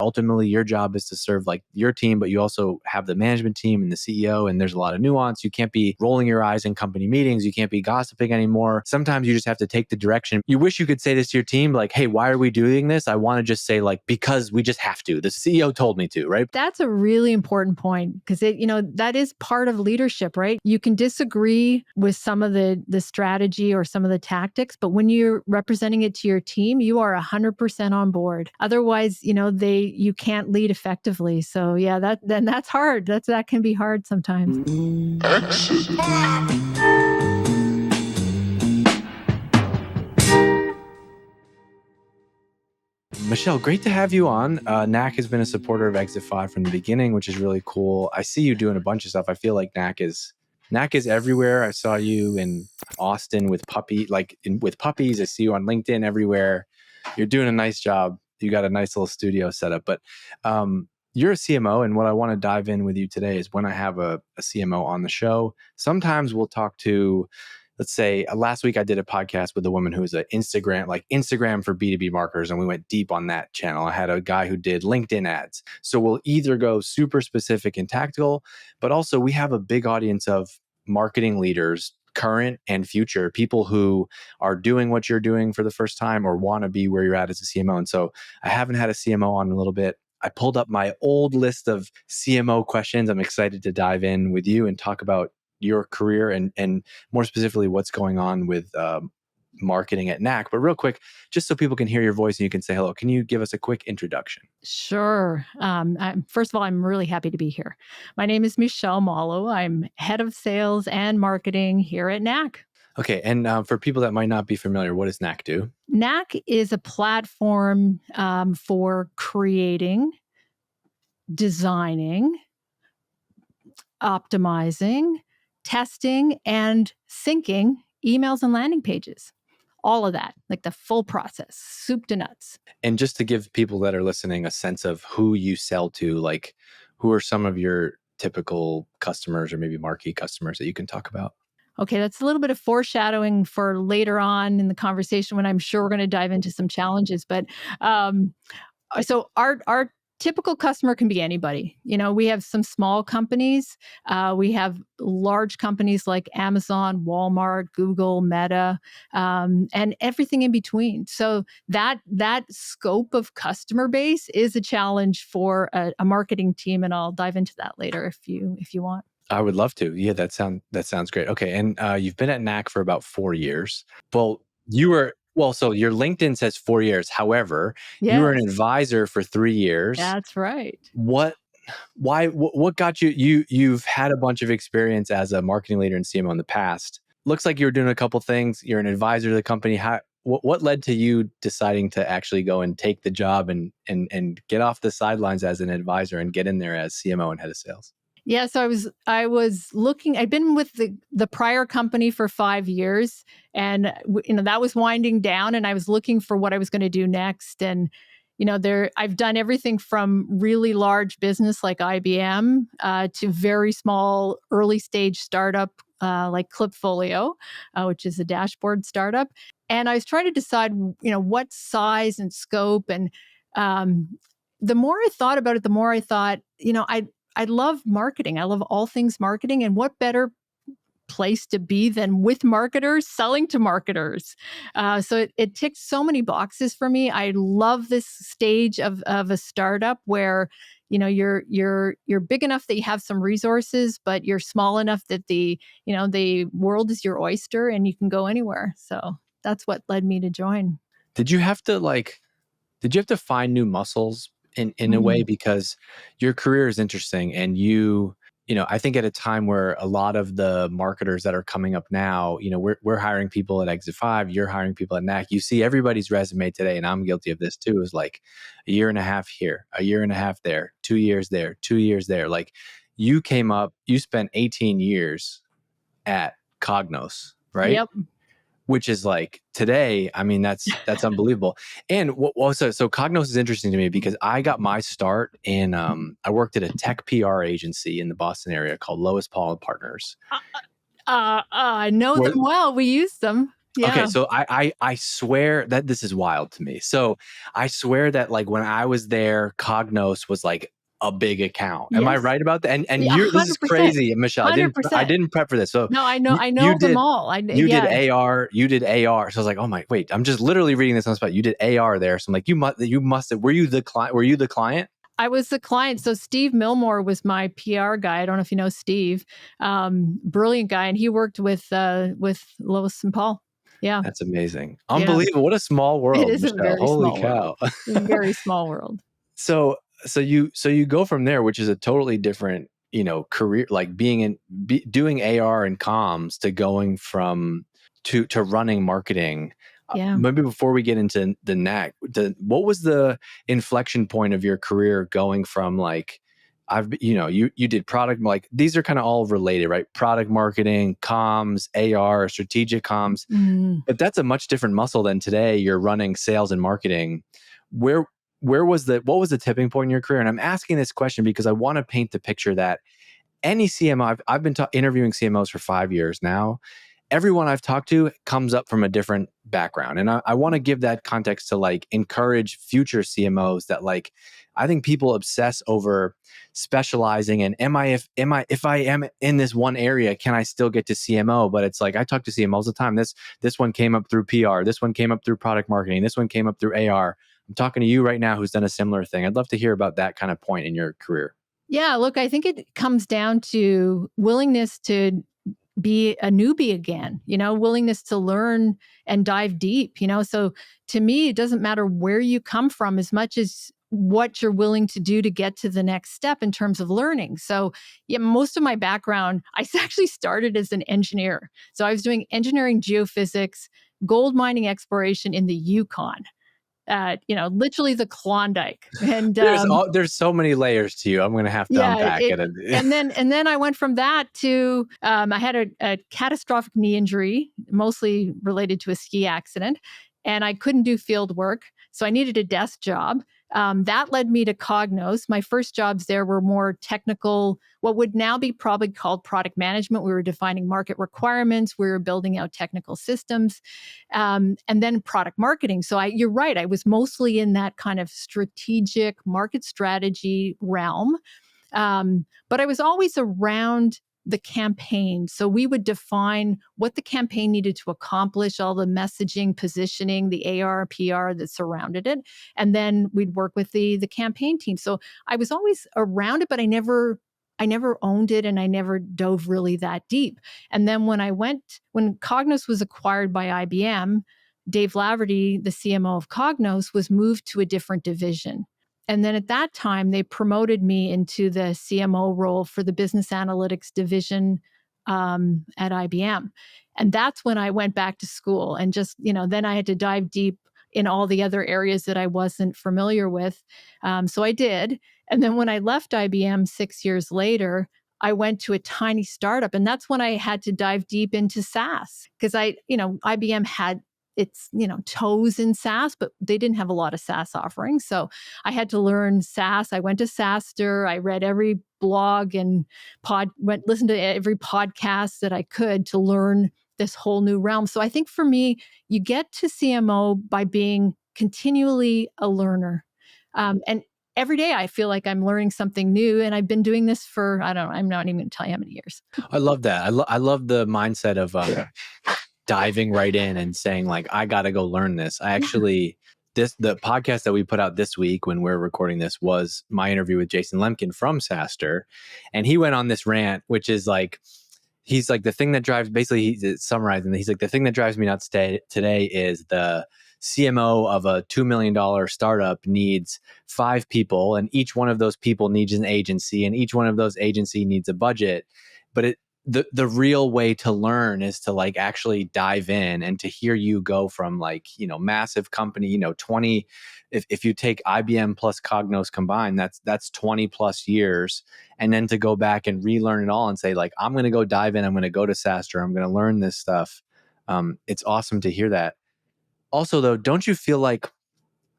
Ultimately, your job is to serve like your team, but you also have the management team and the CEO, and there's a lot of nuance. You can't be rolling your eyes in company meetings. You can't be gossiping anymore. Sometimes you just have to take the direction. You wish you could say this to your team, like, hey, why are we doing this? I want to just say like, because we just have to. The CEO told me to, right? That's a really important point because that is part of leadership, right? You can disagree with some of the strategy or some of the tactics, but when you're representing it to your team, you are 100% on board. Otherwise, you can't lead effectively. So yeah, that's hard. That can be hard sometimes. Mychelle, great to have you on. Knack has been a supporter of Exit 5 from the beginning, which is really cool. I see you doing a bunch of stuff. I feel like Knack is everywhere. I saw you in Austin with puppies. I see you on LinkedIn everywhere. You're doing a nice job. You got a nice little studio set up. But you're a CMO, and what I want to dive in with you today is when I have a CMO on the show, sometimes we'll talk to, let's say last week I did a podcast with a woman who was an Instagram for B2B marketers, and we went deep on that channel. I had a guy who did LinkedIn ads. So we'll either go super specific and tactical, but also we have a big audience of marketing leaders, current and future, people who are doing what you're doing for the first time or want to be where you're at as a CMO. And so I haven't had a CMO on in a little bit. I pulled up my old list of CMO questions. I'm excited to dive in with you and talk about your career and more specifically what's going on with marketing at Knack. But real quick, just so people can hear your voice and you can say hello, can you give us a quick introduction? Sure. First of all, I'm really happy to be here. My name is Mychelle Malo. I'm head of sales and marketing here at Knack. Okay. And for people that might not be familiar, what does Knack do? Knack is a platform for creating, designing, optimizing, testing, and syncing emails and landing pages. All of that, like the full process, soup to nuts. And just to give people that are listening a sense of who you sell to, like who are some of your typical customers or maybe marquee customers that you can talk about? Okay, that's a little bit of foreshadowing for later on in the conversation when I'm sure we're going to dive into some challenges. But so our typical customer can be anybody. We have some small companies. We have large companies like Amazon, Walmart, Google, Meta, and everything in between. So that scope of customer base is a challenge for a marketing team, and I'll dive into that later if you want. I would love to. Yeah, that sounds great. Okay, and you've been at Knack for about 4 years. Well, so your LinkedIn says 4 years. However, you were an advisor for 3 years. That's right. What got you? You've had a bunch of experience as a marketing leader and CMO in the past. Looks like you were doing a couple things. You're an advisor to the company. What led to you deciding to actually go and take the job and get off the sidelines as an advisor and get in there as CMO and head of sales? Yeah, so I was looking. I'd been with the prior company for 5 years, and that was winding down, and I was looking for what I was going to do next. And I've done everything from really large business like IBM to very small early stage startup like Clipfolio, which is a dashboard startup. And I was trying to decide, what size and scope. And the more I thought about it, the more I thought, I love marketing. I love all things marketing. And what better place to be than with marketers, selling to marketers? So it ticked so many boxes for me. I love this stage of a startup where, you're big enough that you have some resources, but you're small enough that the world is your oyster and you can go anywhere. So that's what led me to join. Did you have to find new muscles in a way, because your career is interesting, and I think at a time where a lot of the marketers that are coming up now, we're hiring people at Exit 5, you're hiring people at Knack. You see everybody's resume today, and I'm guilty of this too, is like a year and a half here, a year and a half there, 2 years there, 2 years there. Like you spent 18 years at Cognos, right? Yep. Which is like today, I mean, that's unbelievable. And so Cognos is interesting to me because I got my start in, I worked at a tech PR agency in the Boston area called Lois Paul and Partners. I know them well. We use them. Okay, Yeah. so I swear that this is wild to me. So I swear that like when I was there, Cognos was like a big account. Am I Yes. right about that? And Yeah, you're, this is 100%. crazy, Michelle. I 100%. didn't prep for this. So No, you, I you know them did all. you did Yeah. AR, you did AR. So I was like, oh my, wait, I'm just literally reading this on the spot. You did AR there. So I'm like, you must have, were you the client? Were you the client? I was the client. So Steve Milmore was my PR guy. I don't know if you know Steve, brilliant guy, and he worked with Lois and Paul. Yeah, That's amazing. yeah. Unbelievable. What a small It world, is a Michelle. very Holy small world. cow. Very small world. So you go from there, which is a totally different, career, like doing AR and comms to going from to running marketing. Yeah. Maybe before we get into the Knack, what was the inflection point of your career going from like you did product, like these are kind of all related, right? Product marketing, comms, AR, strategic comms, Mm. but that's a much different muscle than today. You're running sales and marketing. Where what was the tipping point in your career? And I'm asking this question because I want to paint the picture that any CMO, I've been interviewing CMOs for 5 years now. Everyone I've talked to comes up from a different background. And I want to give that context to like encourage future CMOs that like, I think people obsess over specializing and if I am in this one area, can I still get to CMO? But it's like, I talk to CMOs all the time. This one came up through PR. This one came up through product marketing. This one came up through AR. I'm talking to you right now who's done a similar thing. I'd love to hear about that kind of point in your career. Yeah, look, I think it comes down to willingness to be a newbie again, willingness to learn and dive deep, So to me, it doesn't matter where you come from as much as what you're willing to do to get to the next step in terms of learning. So, yeah, most of my background, I actually started as an engineer. So I was doing engineering, geophysics, gold mining exploration in the Yukon. Literally the Klondike. And There's so many layers to you. I'm going to have to yeah, unpack it. and then I went from that to I had a catastrophic knee injury, mostly related to a ski accident, and I couldn't do field work, so I needed a desk job. That led me to Cognos. My first jobs there were more technical, what would now be probably called product management. We were defining market requirements, we were building out technical systems, and then product marketing. So you're right, I was mostly in that kind of strategic market strategy realm. But I was always around the campaign. So we would define what the campaign needed to accomplish, all the messaging, positioning, the AR, PR that surrounded it. And then we'd work with the campaign team. So I was always around it, but I never owned it and I never dove really that deep. And then when Cognos was acquired by IBM, Dave Laverty, the CMO of Cognos, was moved to a different division. And then at that time, they promoted me into the CMO role for the business analytics division at IBM. And that's when I went back to school and just, then I had to dive deep in all the other areas that I wasn't familiar with. So I did. And then when I left IBM 6 years later, I went to a tiny startup. And that's when I had to dive deep into SaaS because IBM had its toes in SaaS, but they didn't have a lot of SaaS offerings. So I had to learn SaaS. I went to SaaStr. I read every blog and listened to every podcast that I could to learn this whole new realm. So I think for me, you get to CMO by being continually a learner. And every day I feel like I'm learning something new. And I've been doing this for, I don't know, I'm not even going to tell you how many years. I love that. I love the mindset of diving right in and saying like, I got to go learn this. I actually, the podcast that we put out this week when we're recording this was my interview with Jason Lemkin from SaaStr. And he went on this rant, which is like, he's like, the thing that drives, basically he's summarizing, he's like, the thing that drives me nuts today is the CMO of a $2 million startup needs 5 people, and each one of those people needs an agency, and each one of those agency needs a budget. But the real way to learn is to like actually dive in and to hear you go from like, massive company, 20, if you take IBM plus Cognos combined, that's 20 plus years. And then to go back and relearn it all and say like, I'm going to go dive in, I'm going to go to SaaStr, I'm going to learn this stuff. It's awesome to hear that. Also though, don't you feel like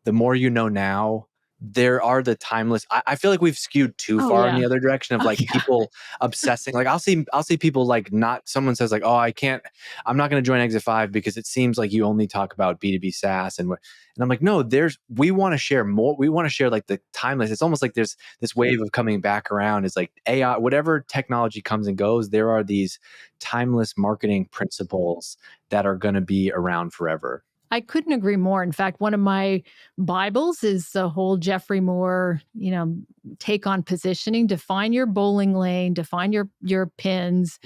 the more you know now, there are the timeless. I feel like we've skewed too Oh far in yeah. the other direction of Oh like yeah. people obsessing. Like I'll see people like not someone says like, oh, I'm not going to join Exit 5 because it seems like you only talk about B2B SaaS and I'm like, no, we want to share more. We want to share like the timeless. It's almost like there's this wave of coming back around. It's like AI, whatever technology comes and goes, there are these timeless marketing principles that are going to be around forever. I couldn't agree more. In fact, one of my Bibles is the whole Jeffrey Moore, take on positioning. Define your bowling lane, define your pins,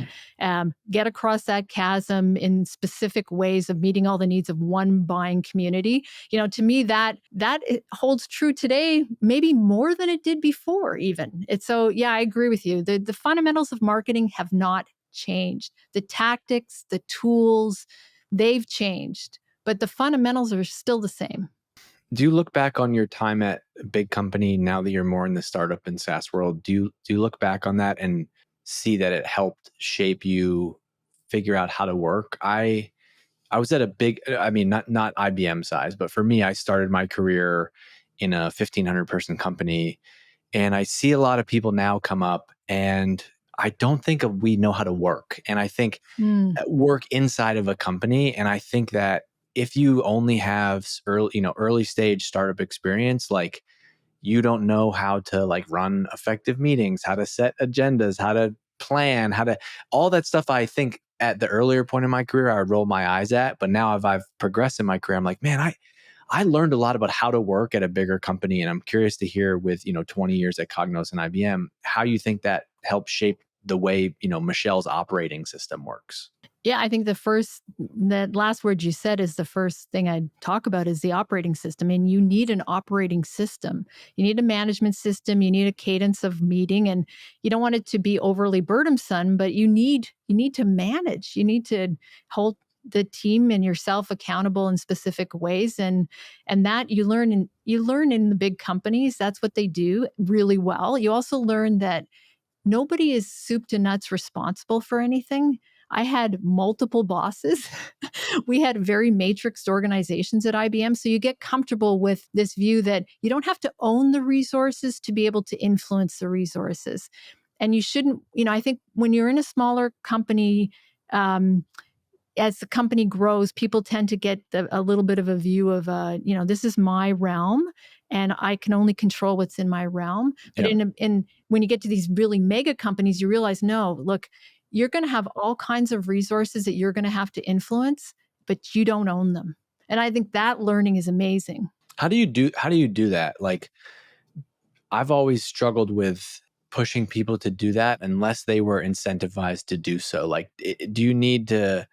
get across that chasm in specific ways of meeting all the needs of one buying community. To me, that it holds true today, maybe more than it did before. Even it's so. Yeah, I agree with you. The fundamentals of marketing have not changed. The tactics, the tools, they've changed, but the fundamentals are still the same. Do you look back on your time at a big company now that you're more in the startup and SaaS world? Do you look back on that and see that it helped shape you figure out how to work? I was at a big, I mean, not IBM size, but for me, I started my career in a 1,500 person company, and I see a lot of people now come up, and I don't think we know how to work, and I think Mm. work inside of a company. And I think that if you only have early stage startup experience, like you don't know how to like run effective meetings, how to set agendas, how to plan, how to all that stuff. I think at the earlier point in my career, I would roll my eyes at, but now I've progressed in my career. I'm like, man, I learned a lot about how to work at a bigger company. And I'm curious to hear with, 20 years at Cognos and IBM, how you think that helps shape the way, Michelle's operating system works. Yeah, I think that last word you said is the first thing I'd talk about is the operating system. And you need an operating system. You need a management system. You need a cadence of meeting, and you don't want it to be overly burdensome, but you need to manage. You need to hold the team and yourself accountable in specific ways, and that you learn in the big companies. That's what they do really well. You also learn that nobody is soup to nuts responsible for anything. I had multiple bosses. We had very matrixed organizations at IBM. So you get comfortable with this view that you don't have to own the resources to be able to influence the resources. And you shouldn't, I think when you're in a smaller company, um, as the company grows, people tend to get a little bit of a view of, this is my realm, and I can only control what's in my realm. But Yeah. in when you get to these really mega companies, you realize, no, look, you're going to have all kinds of resources that you're going to have to influence, but you don't own them. And I think that learning is amazing. How do you do that? Like I've always struggled with pushing people to do that unless they were incentivized to do so. Like do you need to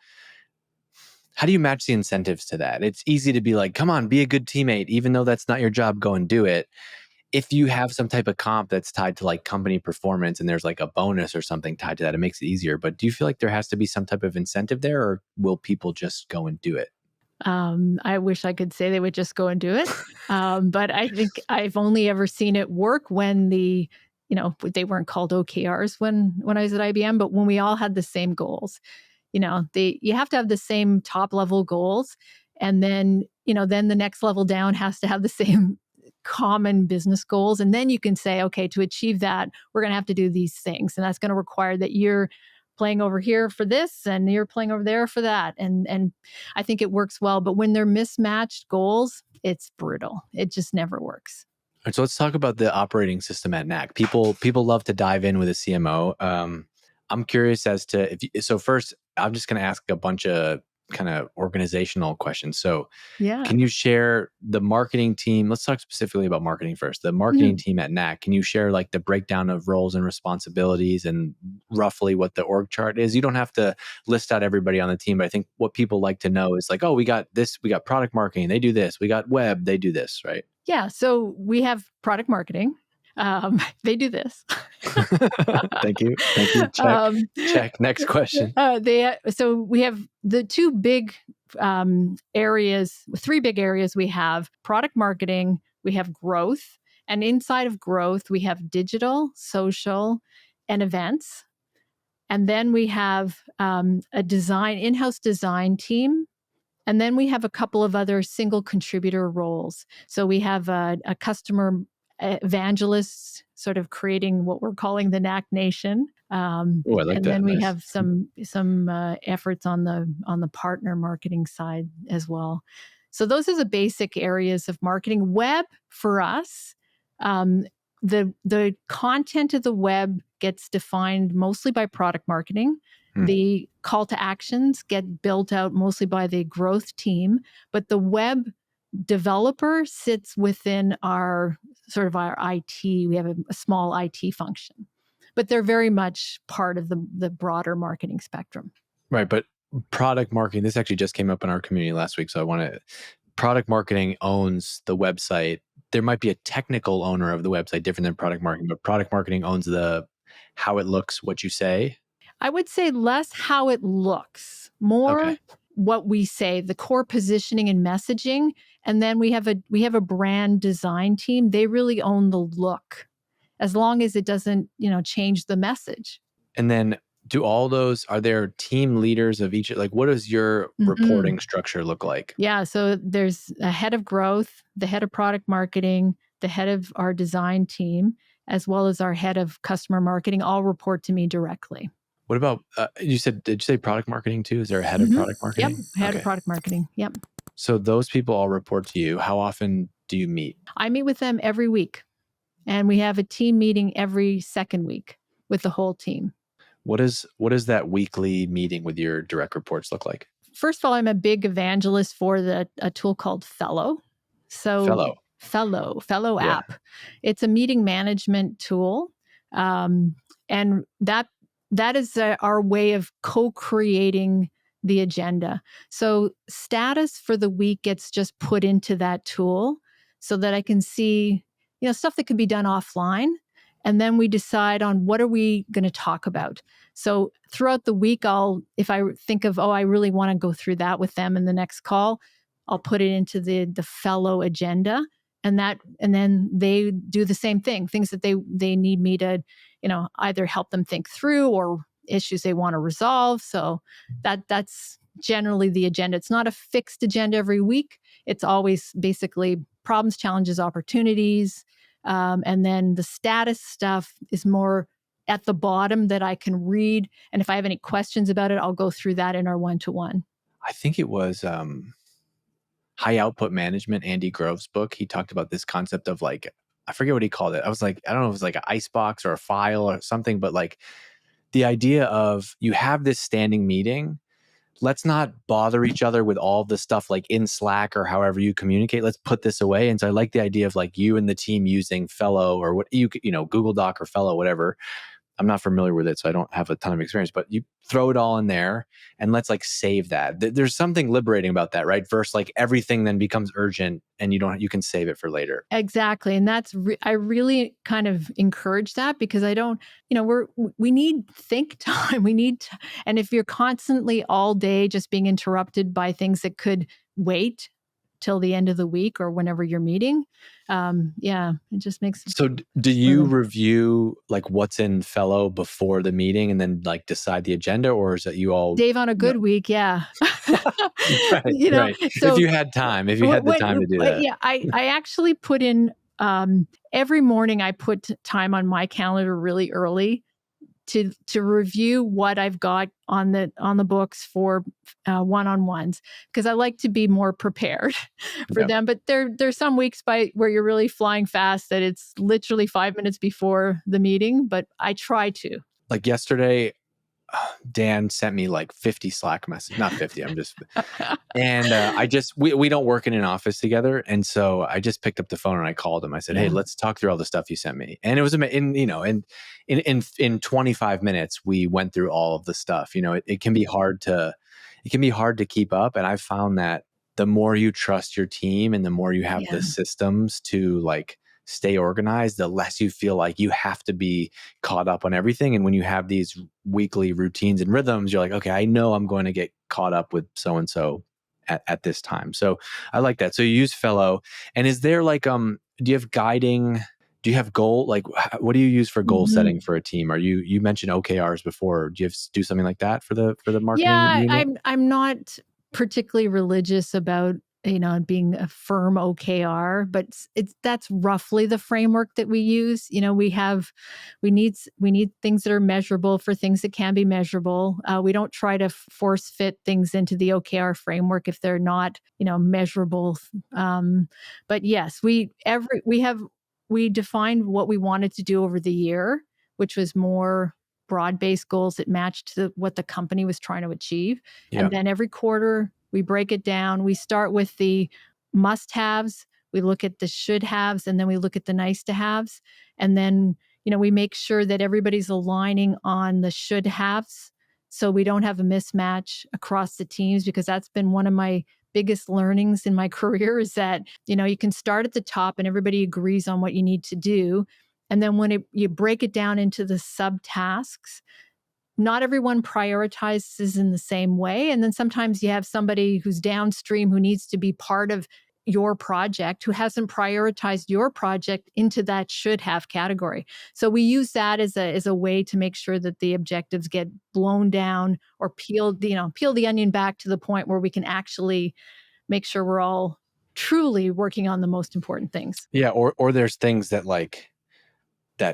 how do you match the incentives to that? It's easy to be like, come on, be a good teammate, even though that's not your job, go and do it. If you have some type of comp that's tied to like company performance and there's like a bonus or something tied to that, it makes it easier. But do you feel like there has to be some type of incentive there, or will people just go and do it? I wish I could say they would just go and do it. But I think I've only ever seen it work when they weren't called OKRs when I was at IBM, but when we all had the same goals. You have to have the same top level goals, and then the next level down has to have the same common business goals, and then you can say, okay, to achieve that, we're going to have to do these things, and that's going to require that you're playing over here for this and you're playing over there for that, and I think it works well. But when they're mismatched goals, it's brutal. It just never works. All right, so let's talk about the operating system at Knack. People love to dive in with a CMO. I'm curious as to so first, I'm just going to ask a bunch of kind of organizational questions. So Yeah. can you share the marketing team? Let's talk specifically about marketing first. The marketing Mhm. team at Knack. Can you share like the breakdown of roles and responsibilities and roughly what the org chart is? You don't have to list out everybody on the team, but I think what people like to know is like, oh, we got this, we got product marketing, they do this, we got web, they do this, right? Yeah, so we have product marketing. They do this. Thank you. Thank you. Check. um, Check. Next question. so we have the two big areas, three big areas. We have product marketing, we have growth, and inside of growth, we have digital, social, and events. And then we have a in-house design team. And then we have a couple of other single contributor roles. So we have a customer evangelists, sort of creating what we're calling the Knack Nation. Oh, I like And that. then we Nice. have some efforts on the partner marketing side as well. So those are the basic areas of marketing. Web for us, the content of the web gets defined mostly by product marketing. The call to actions get built out mostly by the growth team, but the web developer sits within our sort of our IT. We have a small IT function, but they're very much part of the broader marketing spectrum. Right. But product marketing, this actually just came up in our community last week. So I want to, product marketing owns the website. There might be a technical owner of the website different than product marketing, but product marketing owns the how it looks, what you say. I would say less how it looks, more what we say, the core positioning and messaging. And then we have a brand design team. They really own the look, as long as it doesn't, change the message. And then are there team leaders of each? Like, what does your reporting structure look like? Yeah. So there's a head of growth, the head of product marketing, the head of our design team, as well as our head of customer marketing, all report to me directly. What about, did you say product marketing too? Is there a head of product marketing? Yep. Head of product marketing. Yep. So those people all report to you. How often do you meet? I meet with them every week, and we have a team meeting every second week with the whole team. What does that weekly meeting with your direct reports look like? First of all, I'm a big evangelist for a tool called Fellow. So Fellow Yeah. app. It's a meeting management tool, and that is our way of co-creating the agenda. So status for the week gets just put into that tool so that I can see, stuff that could be done offline. And then we decide on what are we going to talk about. So throughout the week, if I think of, I really want to go through that with them in the next call, I'll put it into the Fellow agenda. And then they do the same thing, things that they need me to, either help them think through or issues they want to resolve. So that's generally the agenda. It's not a fixed agenda every week. It's always basically problems, challenges, opportunities. And then the status stuff is more at the bottom that I can read. And if I have any questions about it, I'll go through that in our one-to-one. I think it was High Output Management, Andy Grove's book. He talked about this concept of like, I forget what he called it. I was like, I don't know if it was like an icebox or a file or something, but like the idea of you have this standing meeting. Let's not bother each other with all the stuff like in Slack or however you communicate. Let's put this away. And so I like the idea of like you and the team using Fellow or what Google Doc or Fellow, whatever. I'm not familiar with it, so I don't have a ton of experience, but you throw it all in there and let's like save that. There's something liberating about that, right? Versus like everything then becomes urgent and you can save it for later. Exactly. And I really kind of encourage that because I don't, we need think time. And if you're constantly all day just being interrupted by things that could wait till the end of the week or whenever you're meeting, it just makes. So do you review like what's in Fellow before the meeting and then like decide the agenda, or is that you all Dave on a good week? Yeah. right. So if you had the time to do that. Yeah, I actually put in every morning I put time on my calendar really early to review what I've got on the books for one-on-ones, because I like to be more prepared for them. But there's some weeks where you're really flying fast that it's literally 5 minutes before the meeting, but I try to. Like yesterday, Dan sent me like 50 Slack messages, not 50. I'm just, and we don't work in an office together. And so I just picked up the phone and I called him. I said, hey, let's talk through all the stuff you sent me. And it was in 25 minutes, we went through all of the stuff. It can be hard to keep up. And I've found that the more you trust your team and the more you have the systems to like stay organized, the less you feel like you have to be caught up on everything. And when you have these weekly routines and rhythms, you're like, okay, I know I'm going to get caught up with so-and-so at this time. So I like that. So you use Fellow. And is there like, do you have goal? Like, what do you use for goal setting for a team? You mentioned OKRs before. Do you do something like that for the marketing? Yeah, I'm not particularly religious about and being a firm OKR, but that's roughly the framework that we use. We need things that are measurable for things that can be measurable. We don't try to force fit things into the OKR framework if they're not, measurable. But yes, we defined what we wanted to do over the year, which was more broad-based goals that matched what the company was trying to achieve. Yeah. And then every quarter we break it down. We start with the must-haves, we look at the should-haves, and then we look at the nice-to-haves. And then, we make sure that everybody's aligning on the should-haves so we don't have a mismatch across the teams, because that's been one of my biggest learnings in my career, is that, you can start at the top and everybody agrees on what you need to do. And then when you break it down into the subtasks, not everyone prioritizes in the same way. And then sometimes you have somebody who's downstream who needs to be part of your project who hasn't prioritized your project into that should have category. So we use that as a way to make sure that the objectives get blown down or peel the onion back to the point where we can actually make sure we're all truly working on the most important things. Yeah. Or there's things that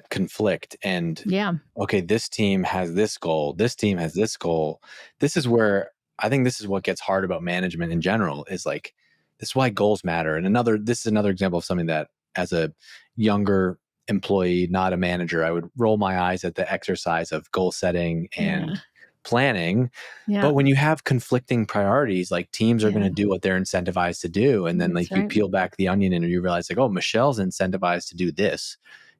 conflict, and Yeah. okay, this team has this goal, this team has this goal. This is where I think this is what gets hard about management in general, is like, this is why goals matter. And this is another example of something that, as a younger employee, not a manager, I would roll my eyes at the exercise of goal setting Yeah. and planning. Yeah. But when you have conflicting priorities, like, teams are going Yeah. to do what they're incentivized to do. And then, That's like, you right. peel back the onion and you realize, like, oh, Michelle's incentivized to do this.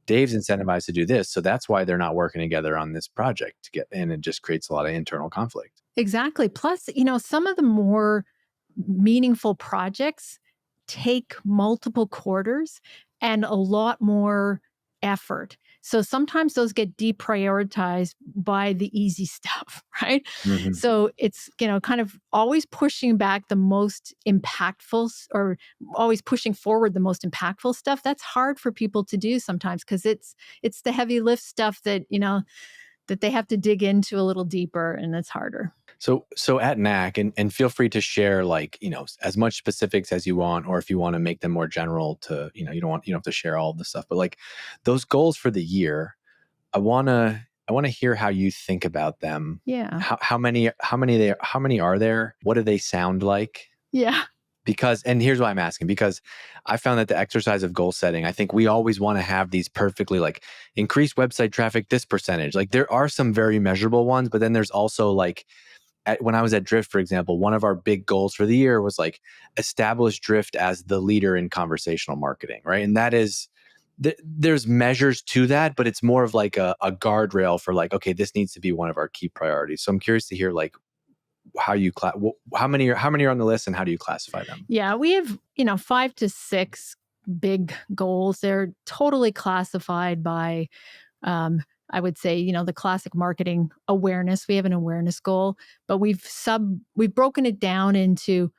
Dave's incentivized to do this. So that's why they're not working together on this project and it just creates a lot of internal conflict. Exactly. Plus, some of the more meaningful projects take multiple quarters and a lot more effort. So sometimes those get deprioritized by the easy stuff, right? Mhm. So it's, kind of always pushing back the most impactful or always pushing forward the most impactful stuff. That's hard for people to do sometimes, because it's the heavy lift stuff that, that they have to dig into a little deeper, and it's harder. So at Knack, and feel free to share, like, as much specifics as you want, or if you want to make them more general, to, you don't have to share all of the stuff, but like, those goals for the year, I want to hear how you think about them. Yeah. How many are there? What do they sound like? Yeah. Because, and here's why I'm asking, because I found that the exercise of goal setting, I think we always want to have these perfectly, like, increase website traffic this percentage. Like, there are some very measurable ones, but then there's also, like, when I was at Drift, for example, one of our big goals for the year was, like, establish Drift as the leader in conversational marketing, right? And that is, there's measures to that, but it's more of like a guardrail for, like, okay, this needs to be one of our key priorities. So I'm curious to hear, like, how many are on the list, and how do you classify them? Yeah, we have, 5 to 6 big goals. They're totally classified by, um, I would say, the classic marketing awareness. We have an awareness goal, but we've broken it down into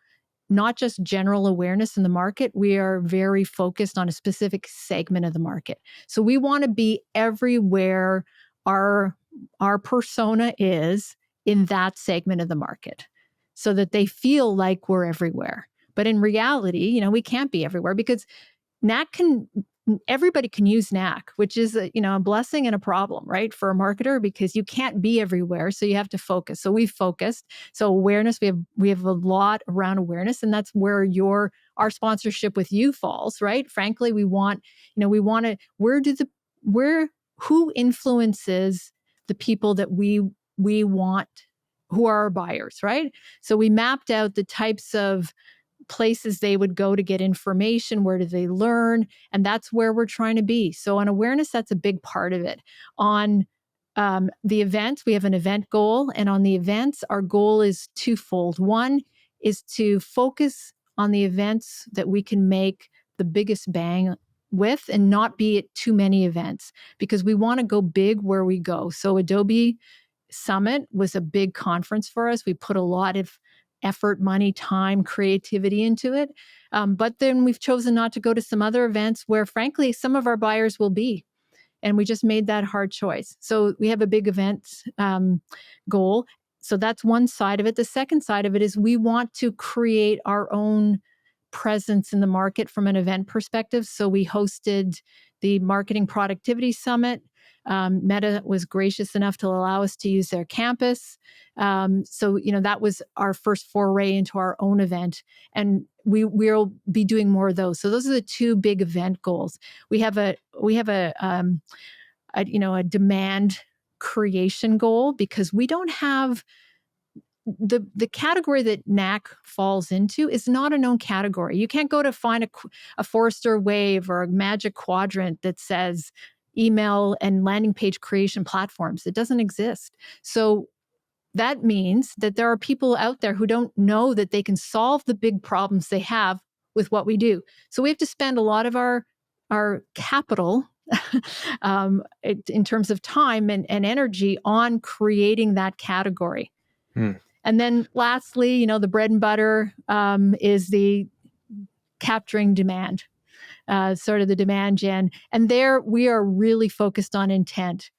not just general awareness in the market. We are very focused on a specific segment of the market. So we want to be everywhere our our persona is in that segment of the market, so that they feel like we're everywhere. But in reality, we can't be everywhere, because Knack can everybody can use Knack, which is a blessing and a problem, right, for a marketer, because you can't be everywhere, so you have to focus. So we focused. So awareness, we have a lot around awareness, and that's where our sponsorship with you falls, right? Frankly, we want to where who influences the people that we want, who are our buyers, right? So we mapped out the types of places they would go to get information, where do they learn, and that's where we're trying to be. So on awareness, that's a big part of it. On the events, we have an event goal, and on the events, our goal is twofold. One is to focus on the events that we can make the biggest bang with, and not be at too many events, because we want to go big where we go. So Adobe Summit was a big conference for us. We put a lot of effort, money, time, creativity into it. But then we've chosen not to go to some other events where, frankly, some of our buyers will be. And we just made that hard choice. So we have a big event goal. So that's one side of it. The second side of it is we want to create our own presence in the market from an event perspective. So we hosted the Marketing Productivity Summit. Meta was gracious enough to allow us to use their campus. So, that was our first foray into our own event. And we'll be doing more of those. So those are the two big event goals. We have a demand creation goal, because we don't have the category that Knack falls into is not a known category. You can't go to find a Forrester Wave or a Magic Quadrant that says email and landing page creation platforms. It doesn't exist. So that means that there are people out there who don't know that they can solve the big problems they have with what we do. So we have to spend a lot of our capital in terms of time and energy on creating that category. And then lastly, the bread and butter is the capturing demand, sort of the demand gen. And there we are really focused on intent.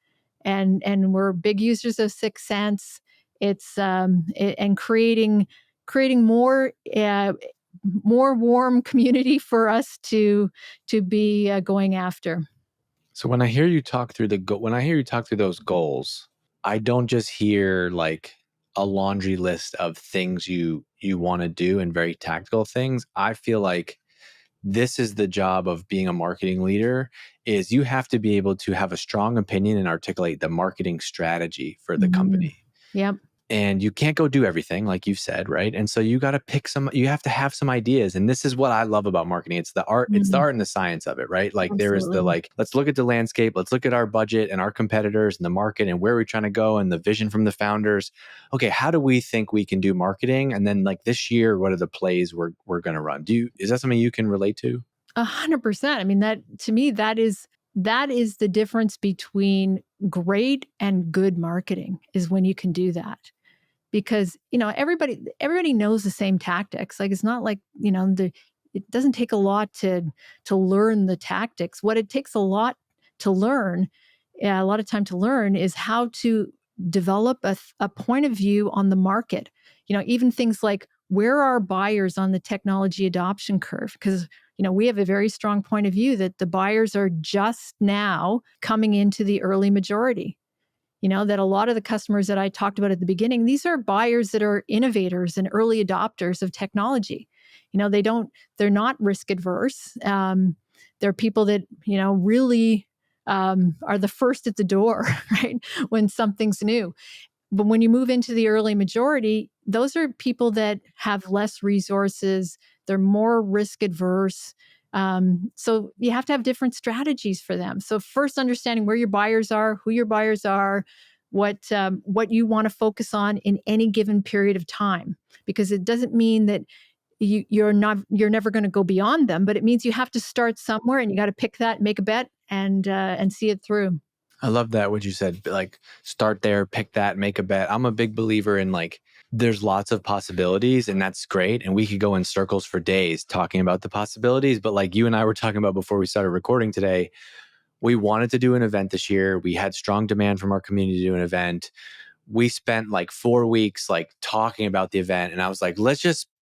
And we're big users of 6 Sense. It's and creating more warm community for us to be going after. So when I hear you talk through those goals, I don't just hear like a laundry list of things you want to do and very tactical things. I feel like this is the job of being a marketing leader, is you have to be able to have a strong opinion and articulate the marketing strategy for the company. Yep. And you can't go do everything, like you've said, right? And so you got to pick you have to have some ideas. And this is what I love about marketing. It's the art, it's the art and the science of it, right? Like there is the let's look at the landscape, let's look at our budget and our competitors and the market and where we're trying to go and the vision from the founders. Okay, how do we think we can do marketing? And then like this year, what are the plays we're going to run? Is that something you can relate to? 100%. I mean, that to me, that is the difference between great and good marketing, is when you can do that. Because everybody knows the same tactics. Like, it's not like it doesn't take a lot to learn the tactics. What it takes a lot to learn, a lot of time to learn, is how to develop a point of view on the market. Even things like, where are buyers on the technology adoption curve? Because we have a very strong point of view that the buyers are just now coming into the early majority. That a lot of the customers that I talked about at the beginning, these are buyers that are innovators and early adopters of technology. They're not risk adverse. They're people that, really are the first at the door, right? When something's new. But when you move into the early majority, those are people that have less resources. They're more risk adverse. So you have to have different strategies for them. So first, understanding where your buyers are, who your buyers are, what you want to focus on in any given period of time, because it doesn't mean that you're never going to go beyond them, but it means you have to start somewhere, and you got to pick that, make a bet, and see it through. I love that, what you said, like start there, pick that, make a bet. I'm a big believer in like, there's lots of possibilities and that's great. And we could go in circles for days talking about the possibilities. But like you and I were talking about before we started recording today, we wanted to do an event this year. We had strong demand from our community to do an event. We spent like 4 weeks like talking about the event. And I was like,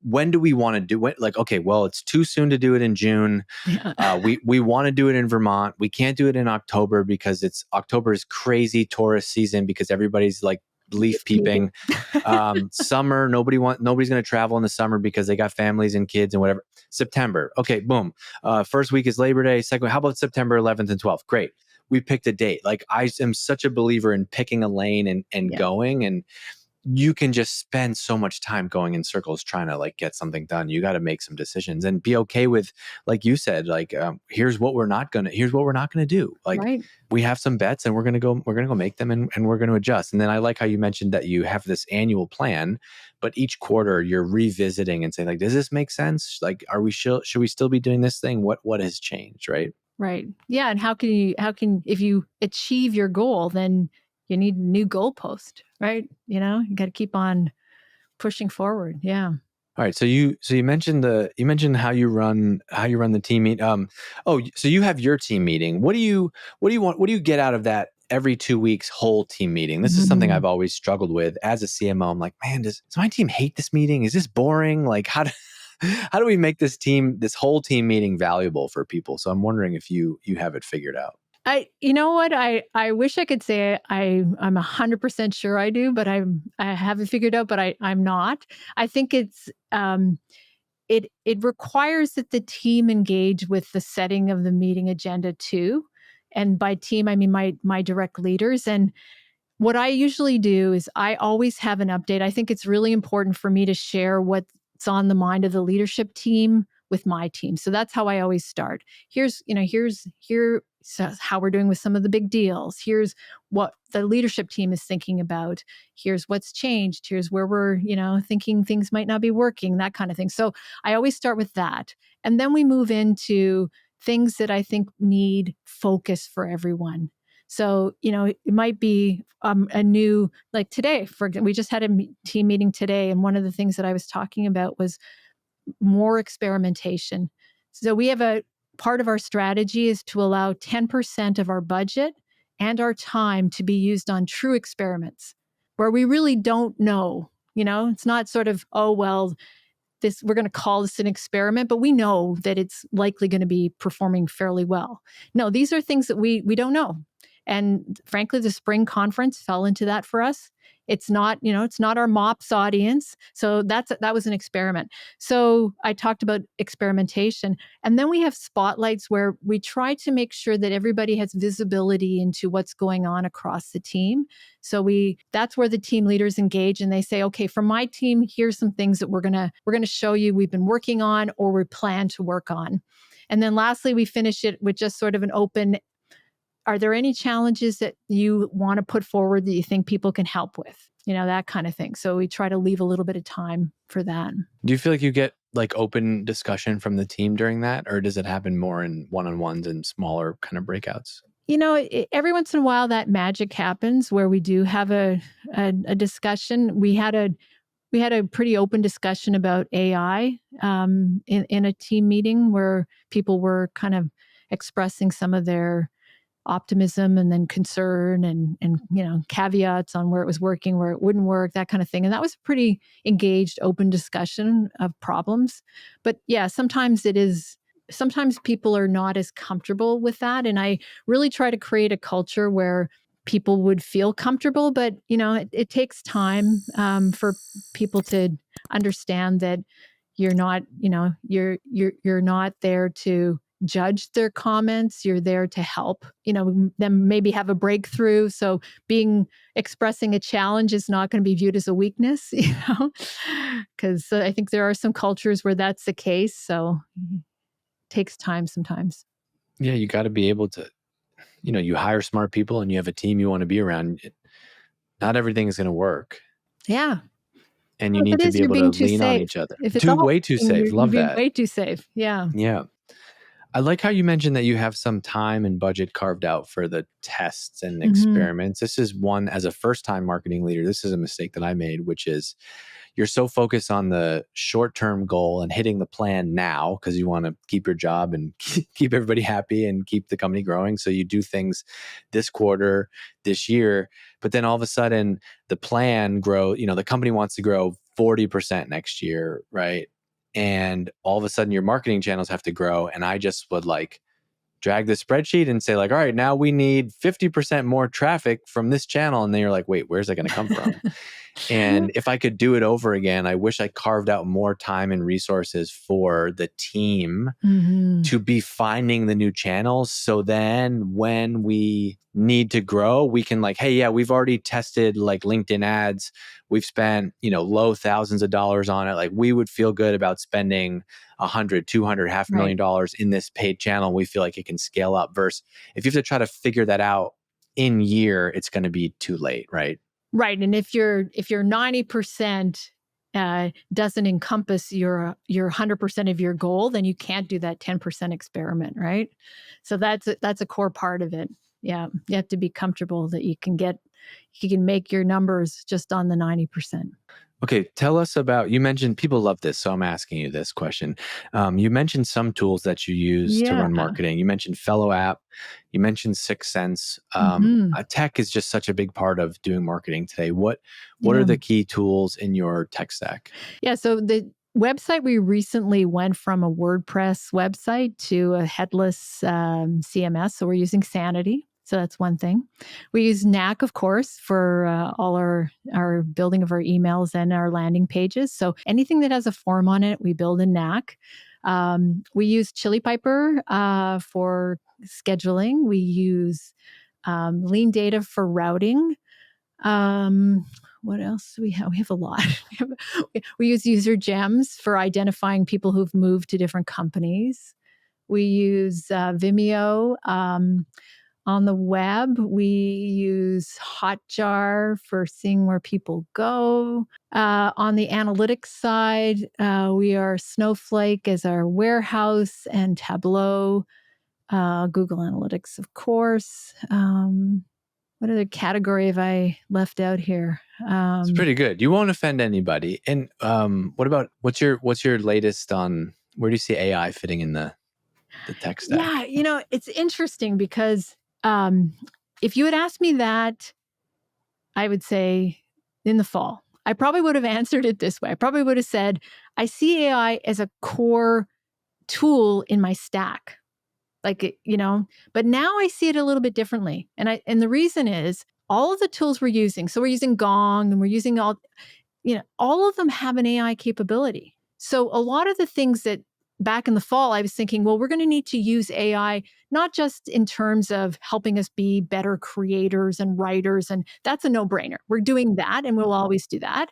when do we want to do it? Like, okay, well, it's too soon to do it in June. Yeah. We want to do it in Vermont. We can't do it in October because October is crazy tourist season because everybody's like leaf peeping. Summer, nobody's going to travel in the summer because they got families and kids and whatever. September. Okay, boom. First week is Labor Day. Second, how about September 11th and 12th? Great. We picked a date. Like, I am such a believer in picking a lane and going, and you can just spend so much time going in circles trying to like get something done. You got to make some decisions and be okay with, like you said, like, here's what we're not going to do. Like, right. We have some bets and we're going to go make them, and we're going to adjust. And then I like how you mentioned that you have this annual plan, but each quarter you're revisiting and saying like, does this make sense? Like, should we still be doing this thing? What has changed? Right. Right. Yeah. And how can, if you achieve your goal, then you need a new goalpost, right? You got to keep on pushing forward. Yeah. All right. So you mentioned how you run the team meet. So you have your team meeting. What do you get out of that every 2 weeks whole team meeting? This is something I've always struggled with as a CMO. I'm like, man, does my team hate this meeting? Is this boring? Like, how do we make this whole team meeting valuable for people? So I'm wondering if you have it figured out. You know what? I wish I could say I'm 100% sure I do, but I haven't figured out, but I'm not. I think it requires that the team engage with the setting of the meeting agenda too. And by team, I mean my direct leaders. And what I usually do is I always have an update. I think it's really important for me to share what's on the mind of the leadership team with my team. So that's how I always start. Here's how we're doing with some of the big deals. Here's what the leadership team is thinking about. Here's what's changed. Here's where we're, thinking things might not be working, that kind of thing. So I always start with that. And then we move into things that I think need focus for everyone. So, it might be a new, like today, we just had a team meeting today. And one of the things that I was talking about was more experimentation. So we have a part of our strategy is to allow 10% of our budget and our time to be used on true experiments where we really don't know. It's not sort of, oh, well, we're going to call this an experiment, but we know that it's likely going to be performing fairly well. No, these are things that we don't know. And frankly, the spring conference fell into that for us. It's not, it's not our MOPS audience. So that was an experiment. So I talked about experimentation. And then we have spotlights where we try to make sure that everybody has visibility into what's going on across the team. So that's where the team leaders engage and they say, okay, for my team, here's some things that we're gonna show you we've been working on or we plan to work on. And then lastly, we finish it with just sort of an open, are there any challenges that you want to put forward that you think people can help with? That kind of thing. So we try to leave a little bit of time for that. Do you feel like you get like open discussion from the team during that, or does it happen more in one-on-ones and smaller kind of breakouts? Every once in a while that magic happens where we do have a discussion. We had a pretty open discussion about AI in a team meeting where people were kind of expressing some of their optimism and then concern and caveats on where it was working, where it wouldn't work, that kind of thing. And that was a pretty engaged, open discussion of problems. But yeah, sometimes people are not as comfortable with that. And I really try to create a culture where people would feel comfortable, but it takes time for people to understand that you're not, you're not there to judge their comments. You're there to help, them maybe have a breakthrough. So expressing a challenge is not going to be viewed as a weakness, because I think there are some cultures where that's the case. So it takes time sometimes. Yeah, you got to be able to, you hire smart people and you have a team you want to be around. Not everything is going to work. Yeah. And you If need it to is, be you're able to being too lean on safe. each other. If it's all Way too safe. you're Love being that. way too safe. Yeah. Yeah. I like how you mentioned that you have some time and budget carved out for the tests and experiments. This is one, as a first-time marketing leader, this is a mistake that I made, which is you're so focused on the short-term goal and hitting the plan now because you want to keep your job and keep everybody happy and keep the company growing. So you do things this quarter, this year, but then all of a sudden the plan the company wants to grow 40% next year, right? And all of a sudden your marketing channels have to grow. And I just would like drag the spreadsheet and say like, all right, now we need 50% more traffic from this channel. And then you're like, wait, where's that going to come from? And if I could do it over again, I wish I carved out more time and resources for the team to be finding the new channels. So then when we need to grow, we can like, hey, yeah, we've already tested like LinkedIn ads. We've spent, low thousands of dollars on it. Like we would feel good about spending 100, 200, $500,000 in this paid channel. We feel like it can scale up versus if you have to try to figure that out in year, it's going to be too late. Right. Right. And if your 90% doesn't encompass your 100% of your goal, then you can't do that 10% experiment, right? So that's a core part of it. Yeah, you have to be comfortable that you can make your numbers just on the 90%. Okay, tell us about, you mentioned people love this, so I'm asking you this question. You mentioned some tools that you use to Yeah. run marketing. You mentioned Fellow app, you mentioned Sixth Sense. Tech is just such a big part of doing marketing today. What are the key tools in your tech stack? Yeah, so website, we recently went from a WordPress website to a headless CMS. So we're using Sanity. So that's one thing. We use Knack, of course, for all our building of our emails and our landing pages. So anything that has a form on it, we build in Knack. We use Chili Piper for scheduling. We use Lean Data for routing. What else do we have? We have a lot. We use user gems for identifying people who've moved to different companies. We use Vimeo. On the web, we use Hotjar for seeing where people go. On the analytics side, we are Snowflake as our warehouse and Tableau, Google Analytics, of course. What other category have I left out here? It's pretty good. You won't offend anybody. And what's your latest on where do you see AI fitting in the tech stack? Yeah, it's interesting because if you had asked me that, I would say in the fall, I probably would have answered it this way. I probably would have said, I see AI as a core tool in my stack. But now I see it a little bit differently. And the reason is all of the tools we're using. So we're using Gong and we're using all of them have an AI capability. So a lot of the things that back in the fall, I was thinking, well, we're going to need to use AI, not just in terms of helping us be better creators and writers. And that's a no-brainer. We're doing that and we'll always do that.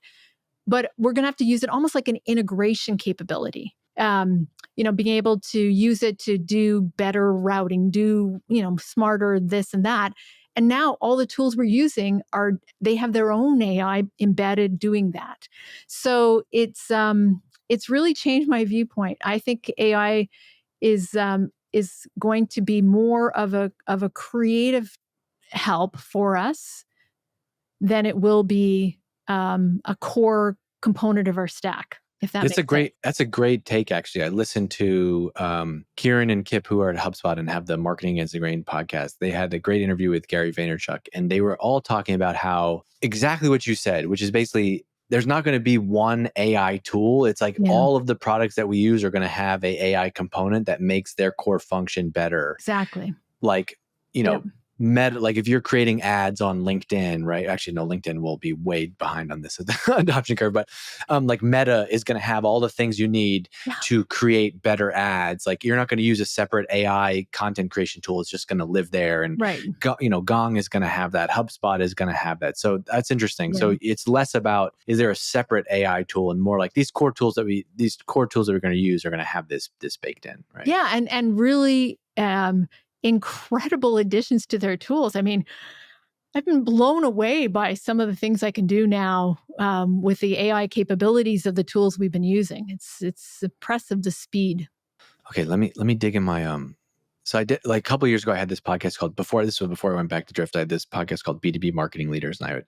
But we're going to have to use it almost like an integration capability. Being able to use it to do better routing, do, smarter this and that. And now all the tools we're using they have their own AI embedded doing that. So it's really changed my viewpoint. I think AI is going to be more of a creative help for us than it will be a core component of our stack. If that makes sense. That's a great take, actually. I listened to Kieran and Kip, who are at HubSpot and have the Marketing Against the Grain podcast. They had a great interview with Gary Vaynerchuk, and they were all talking about how exactly what you said, which is basically there's not going to be one AI tool. It's like all of the products that we use are going to have a AI component that makes their core function better. Exactly. Like, Meta, like if you're creating ads on LinkedIn, right? Actually, no, LinkedIn will be way behind on this adoption curve, but like Meta is going to have all the things you need to create better ads. Like you're not going to use a separate AI content creation tool. It's just going to live there. And, Gong is going to have that. HubSpot is going to have that. So that's interesting. Yeah. So it's less about, is there a separate AI tool and more like these core tools that we're going to use are going to have this baked in, right? Yeah. And really, incredible additions to their tools. I mean, I've been blown away by some of the things I can do now with the AI capabilities of the tools we've been using. It's impressive, the speed. Okay, let me dig in my So I did, like, a couple of years ago, I had this podcast called, before I went back to Drift, I had this podcast called B2B Marketing Leaders, and I would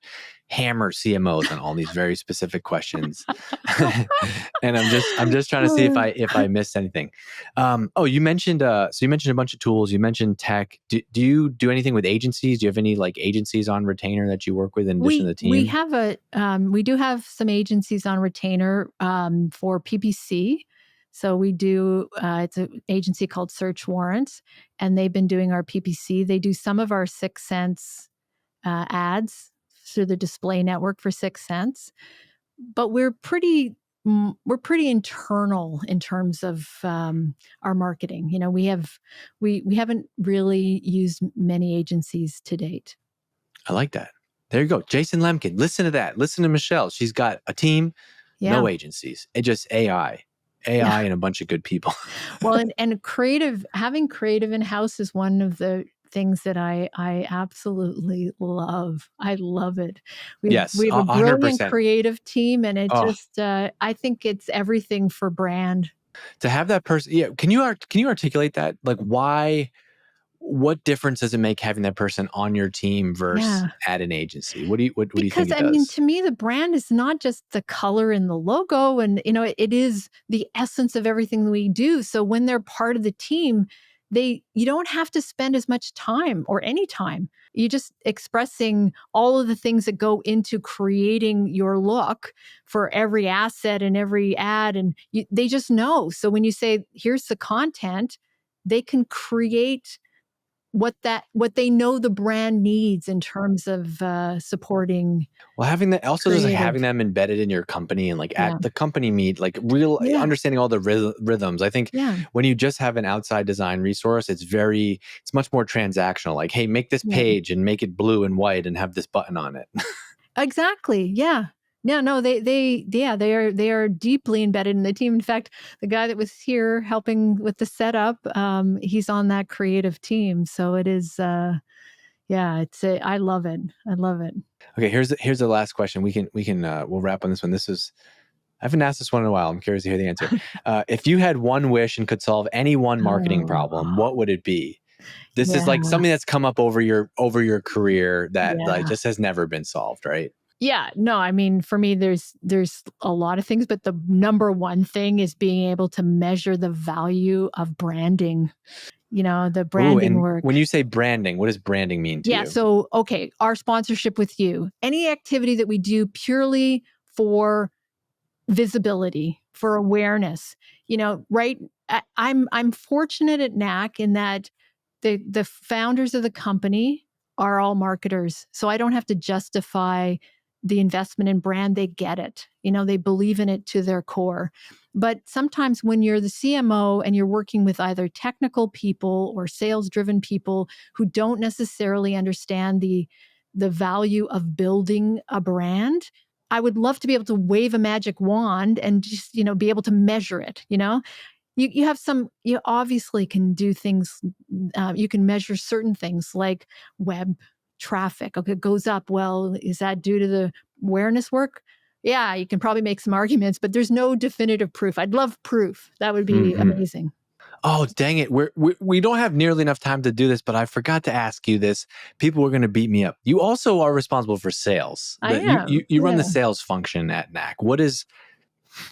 hammer CMOs on all these very specific questions. And I'm just trying to see if I missed anything. You mentioned so you mentioned a bunch of tools. You mentioned tech. Do you do anything with agencies? Do you have any like agencies on retainer that you work with in addition to the team? We do have some agencies on retainer for PPC. So we do, it's an agency called Search Warrants, and they've been doing our PPC. They do some of our 6 Sense ads through the display network for 6 Sense. But we're pretty internal in terms of our marketing. We haven't really used many agencies to date. I like that. There you go. Jason Lemkin. Listen to that. Listen to Mychelle. She's got a team, no agencies. It's just AI and a bunch of good people. Well, and having creative in-house is one of the things that I absolutely love. I love it. We have a 100%. brilliant creative team, and it just, I think it's everything for brand. To have that person, can you articulate that? Like, what difference does it make having that person on your team versus at an agency? What do you think it does? Because I mean, to me, the brand is not just the color and the logo, and it is the essence of everything we do. So when they're part of the team, you don't have to spend as much time or any time. You're just expressing all of the things that go into creating your look for every asset and every ad, and they just know. So when you say, here's the content, they can create what they know the brand needs in terms of supporting Well, having that also just like creative. having them embedded in your company and like Yeah. at the company meet, like real Yeah. understanding all the rhythms. I think Yeah. when you just have an outside design resource, it's much more transactional. Like, hey, make this Yeah. page and make it blue and white and have this button on it. Exactly. Yeah. No, they are deeply embedded in the team. In fact, the guy that was here helping with the setup, he's on that creative team. So it is, I love it. I love it. Okay, here's the last question. We'll wrap on this one. I haven't asked this one in a while. I'm curious to hear the answer. If you had one wish and could solve any one marketing problem, Oh, what would it be? This is like yeah. something that's come up over your career that like Yeah. just has never been solved, right? Yeah, no, I mean, for me, there's a lot of things, but the number one thing is being able to measure the value of branding, the Ooh, branding and work. when you say branding, what does branding mean to Yeah, you? so, okay, our sponsorship with you, any activity that we do purely for visibility, for awareness. Right? I'm fortunate at Knack in that the founders of the company are all marketers, so I don't have to justify the investment in brand. They get it. They believe in it to their core. But sometimes when you're the CMO and you're working with either technical people or sales driven people who don't necessarily understand the value of building a brand, I would love to be able to wave a magic wand and just, be able to measure it. You obviously can do things, you can measure certain things like web traffic. Okay, it goes up. Well, is that due to the awareness work? Yeah, you can probably make some arguments, but there's no definitive proof. I'd love proof. That would be Mm-hmm. amazing. Oh, dang it. We don't have nearly enough time to do this, but I forgot to ask you this. People were going to beat me up. You also are responsible for sales. I You, am. you run the Yeah. sales function at Knack. What is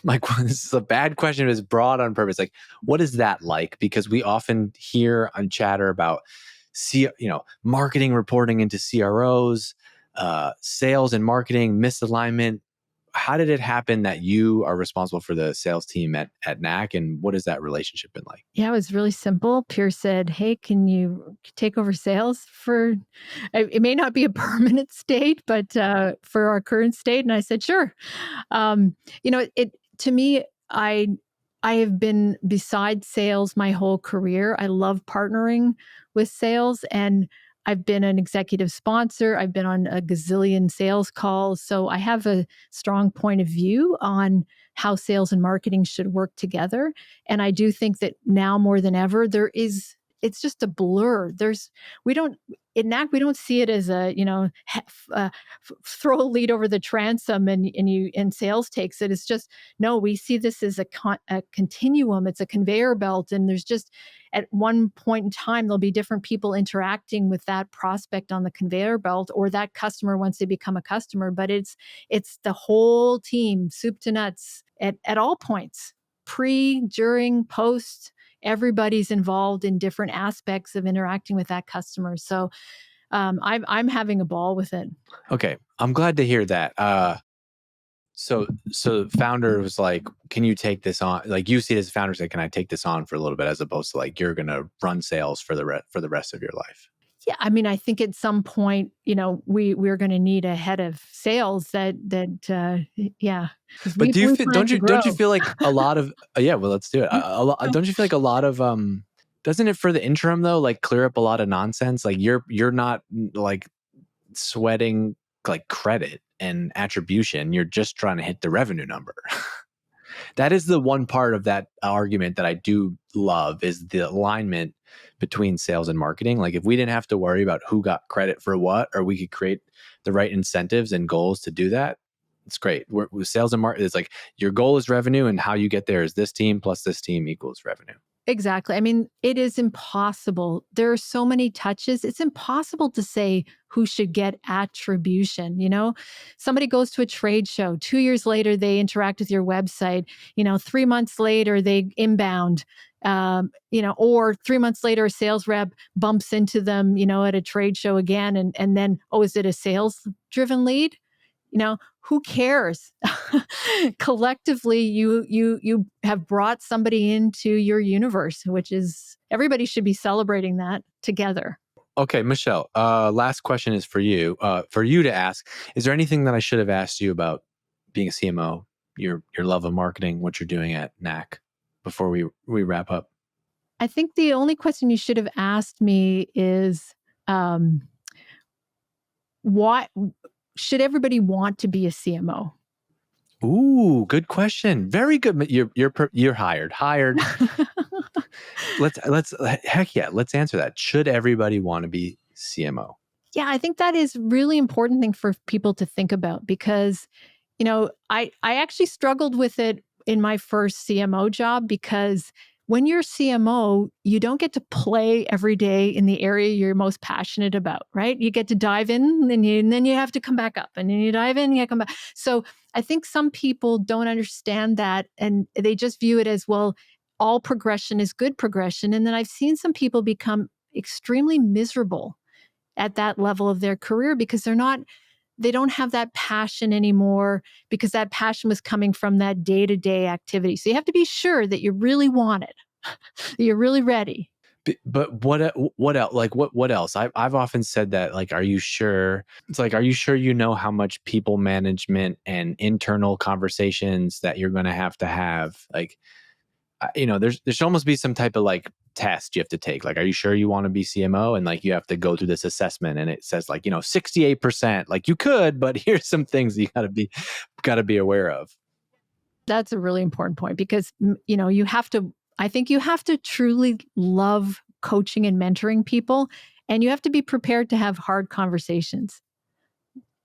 like, this is a bad question, but it's broad on purpose. Like, what is that like? Because we often hear on chatter about marketing reporting into CROs, sales and marketing misalignment. How did it happen that you are responsible for the sales team at Knack, and what has that relationship been like? Yeah, it was really simple. Pierce said, "Hey, can you take over sales for?" It may not be a permanent state, but for our current state, and I said, "Sure." It to me, I have been beside sales my whole career. I love partnering with sales, and I've been an executive sponsor. I've been on a gazillion sales calls, so I have a strong point of view on how sales and marketing should work together. And I do think that now more than ever, it's just a blur. We don't, in Knack, we don't see it as a, throw a lead over the transom and sales takes it. It's just, no, we see this as a continuum. It's a conveyor belt. And there's just, at one point in time, there'll be different people interacting with that prospect on the conveyor belt or that customer once they become a customer. But it's the whole team, soup to nuts at all points, pre, during, post. Everybody's involved in different aspects of interacting with that customer. So I'm having a ball with it. Okay, I'm glad to hear that. So founder was like, "Can you take this on?" Like you see it as founder say, "Can I take this on for a little bit?" As opposed to like you're gonna run sales for the rest of your life. Yeah, I mean, I think at some point, we're going to need a head of sales yeah, because But we plan don't to you grow. feel like a lot of yeah? Well, let's do it. Don't you feel like a lot of doesn't it for the interim though like clear up a lot of nonsense? Like you're not like sweating like credit and attribution. You're just trying to hit the revenue number. That is the one part of that argument that I do love is the alignment between sales and marketing. Like if we didn't have to worry about who got credit for what, or we could create the right incentives and goals to do that, it's great. With sales and marketing, it's like your goal is revenue, and how you get there is this team plus this team equals revenue. Exactly. I mean, it is impossible. There are so many touches. It's impossible to say who should get attribution. Somebody goes to a trade show. 2 years later, they interact with your website. 3 months later, they inbound. or 3 months later, a sales rep bumps into them, at a trade show again. And then, oh, is it a sales driven lead? Who cares? Collectively, you have brought somebody into your universe, which is everybody should be celebrating that together. Okay, Mychelle, last question is for you to ask. Is there anything that I should have asked you about being a CMO, your love of marketing, what you're doing at Knack, before we wrap up? I think the only question you should have asked me is, why should everybody want to be a CMO? Ooh, good question. Very good. You're hired. Hired. Let's heck yeah, let's answer that. Should everybody want to be CMO? Yeah, I think that is really important thing for people to think about because, I actually struggled with it in my first CMO job because when you're CMO, you don't get to play every day in the area you're most passionate about, right? You get to dive in and then you have to come back up and then you dive in and you come back. So I think some people don't understand that and they just view it as, well, all progression is good progression. And then I've seen some people become extremely miserable at that level of their career because they don't have that passion anymore because that passion was coming from that day-to-day activity. So you have to be sure that you really want it, that you're really ready. But what else? Like what else? I've often said that, like, are you sure? It's like, are you sure you know how much people management and internal conversations that you're going to have? Like, there should almost be some type of like test you have to take. Like, are you sure you want to be CMO? And like, you have to go through this assessment, and it says like 68%. Like, you could, but here's some things you got to be aware of. That's a really important point because I think you have to truly love coaching and mentoring people, and you have to be prepared to have hard conversations.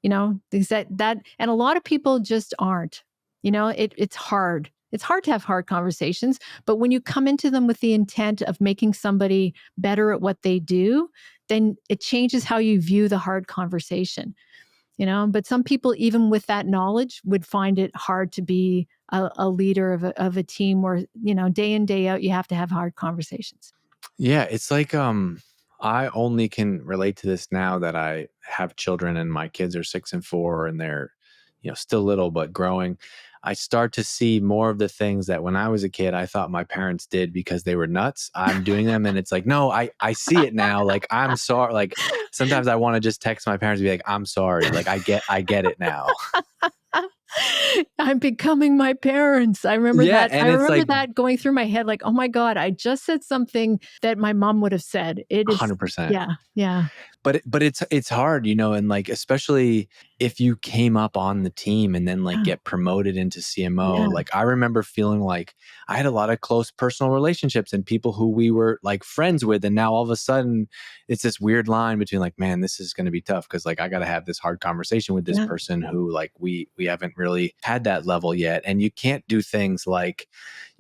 Things that and a lot of people just aren't. It's hard. It's hard to have hard conversations, but when you come into them with the intent of making somebody better at what they do, then it changes how you view the hard conversation. But some people, even with that knowledge, would find it hard to be a leader of a team where, day in, day out, you have to have hard conversations. Yeah, it's like I only can relate to this now that I have children and my kids are 6 and 4 and they're still little but growing. I start to see more of the things that when I was a kid I thought my parents did because they were nuts. I'm doing them, and it's like, no, I see it now. Like, I'm sorry. Like, sometimes I want to just text my parents and be like, I'm sorry. Like, I get it now. I'm becoming my parents. I remember Yeah, that. I and it's remember like that going through my head like, oh my God, I just said something that my mom would have said. It is, 100%. yeah, yeah. But it's hard, and like, especially if you came up on the team and then like Yeah. get promoted into CMO. Yeah. Like, I remember feeling like I had a lot of close personal relationships and people who we were like friends with, and now all of a sudden it's this weird line between like, man, this is going to be tough because like I got to have this hard conversation with this Yeah. person who like we haven't really had that level yet, and you can't do things like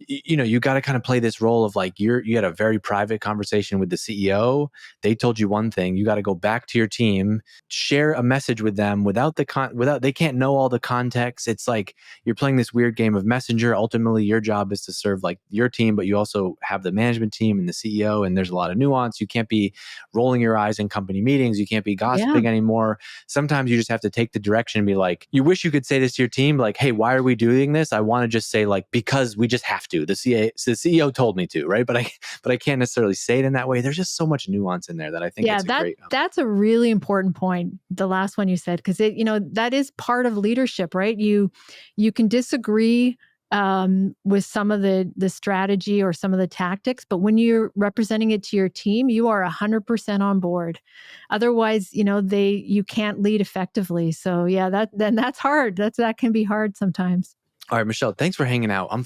you got to kind of play this role of like you had a very private conversation with the CEO. They told you one thing. You got to go back to your team, share a message with them without they can't know all the context. It's like you're playing this weird game of messenger. Ultimately, your job is to serve like your team, but you also have the management team and the CEO, and there's a lot of nuance. You can't be rolling your eyes in company meetings. You can't be Yeah. gossiping anymore. Sometimes you just have to take the direction and be like, you wish you could say this to your team, like, hey, why are we doing this? I want to just say like, because we just have to. The CEO told me to, right? But I can't necessarily say it in that way. There's just so much nuance in there that I think Yeah, it's a great. that's a really important point. The last one you said, because that is part of leadership, right? You can disagree with some of the strategy or some of the tactics, but when you're representing it to your team, you are 100% on board. Otherwise, you can't lead effectively. So yeah, that's hard. That can be hard sometimes. All right, Mychelle, thanks for hanging out. I'm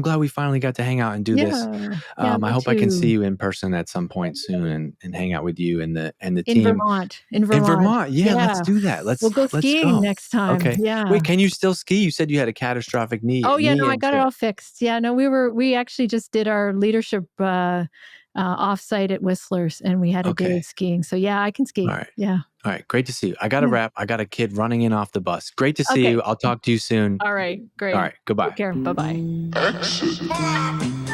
glad we finally got to hang out and do this. Yeah, yeah, I me hope I can see too. you in person at some point soon and hang out with you and the In team Vermont, in in Vermont. Vermont. Yeah, let's Yeah, do that. we'll go Let's skiing go. next time. Okay. Yeah. Wait, can you still ski? You said you had a catastrophic Oh yeah, knee no, I got it injury. all fixed. Yeah, no, we actually just did our leadership offsite at Whistler's, and we had a day Okay. of skiing. So yeah, I can All ski. right. Yeah. All right. Great to see you. I got to Yeah. wrap. I got a kid running in off the bus. Great to see Okay. you. I'll talk to you soon. All right. All Great. right. Goodbye. Take care. Bye bye. Exit.